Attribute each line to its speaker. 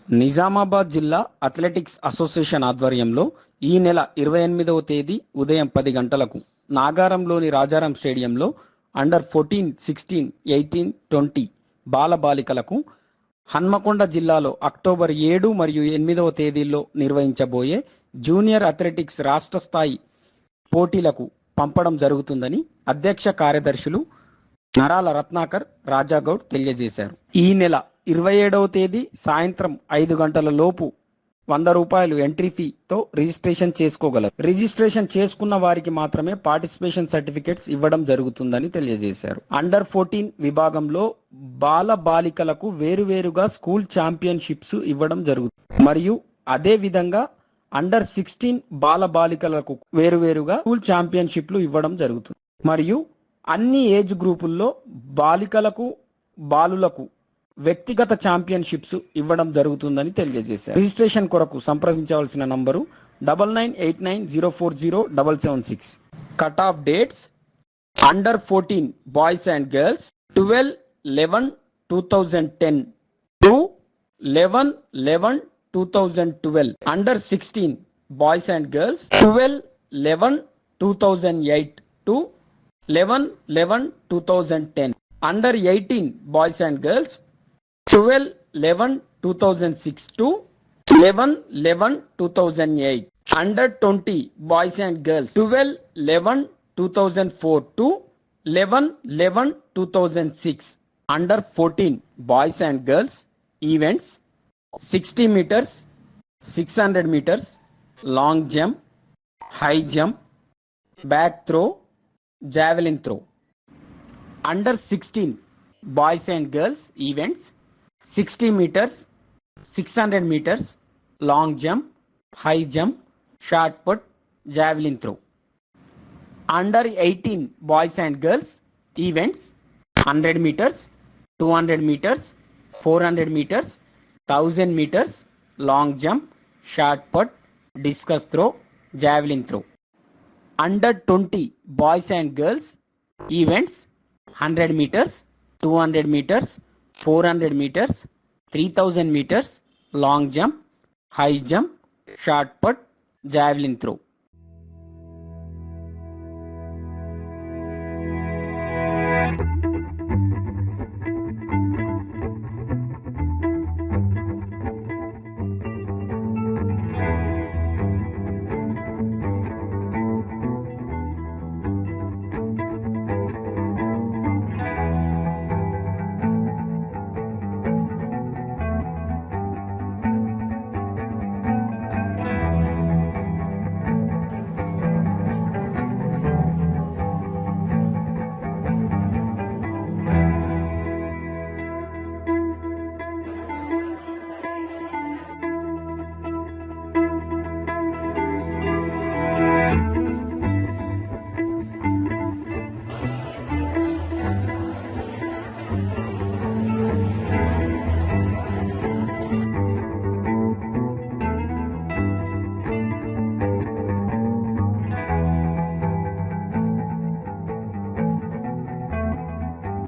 Speaker 1: నిజామాబాద్ జిల్లా athletics association ఆధ్వర్యంలో ఈ నెల 28వ తేదీ ఉదయం 10 గంటలకు నాగారంలోని రాజారాం స్టేడియంలో అండర్ 14, 16, 18, 20 బాలబాలికలకు హన్మకొండ జిల్లాలో అక్టోబర్ 7 మరియు 8వ తేదీల్లో నిర్వహించబోయే జూనియర్ అథ్లెటిక్స్ రాష్ట్ర స్థాయి పోటీలకు పంపడం జరుగుతుందని అధ్యక్ష కార్యదర్శులు నరాల రత్నాకర్ రాజాగౌడ్ తెలియజేశారు. ఈ నెల 27వ తేదీ సాయంత్రం 5 గంటల లోపు 100 రూపాయలు ఎంట్రీ ఫీతో రిజిస్ట్రేషన్ చేసుకోగలరు. రిజిస్ట్రేషన్ చేసుకున్న వారికి మాత్రమే పార్టిసిపేషన్ సర్టిఫికెట్స్ ఇవ్వడం జరుగుతుందని తెలియజేశారు. అండర్ 14 విభాగంలో బాల బాలికలకు వేరువేరుగా స్కూల్ ఛాంపియన్షిప్స్ ఇవ్వడం జరుగుతుంది మరియు అదే విధంగా అండర్ 16 బాల బాలికలకు వేరువేరుగా స్కూల్ ఛాంపియన్షిప్లు ఇవ్వడం జరుగుతుంది మరియు అన్ని ఏజ్ గ్రూపుల్లో బాలికలకు బాలులకు వ్యక్తిగత ఛాంపియన్షిప్స్ ఇవ్వడం జరుగుతుందని తెలియజేశారు. రిజిస్ట్రేషన్ కొరకు సంప్రదించవలసిన number 9989040776. Cut off dates under 14 boys and girls 12/11/2010 to 11/11/2012. Under 16 boys and girls 12/11/2008 to 11/11/2010. Under 18 boys and girls 12/11/2006 to 11/11/2008. Under 20 boys and girls 12/11/2004 to 11/11/2006. Under 14 boys and girls events 60 meters, 600 meters, long jump, high jump, back throw, javelin throw. Under 16 boys and girls events 60 meters, 600 meters, long jump, high jump, shot put, javelin throw. Under 18 boys and girls events 100 meters, 200 meters, 400 meters, 1000 meters, long jump, shot put, discus throw, javelin throw. Under 20 boys and girls events 100 meters, 200 meters, 400 meters, 3000 meters, long jump, high jump, shot put, javelin throw.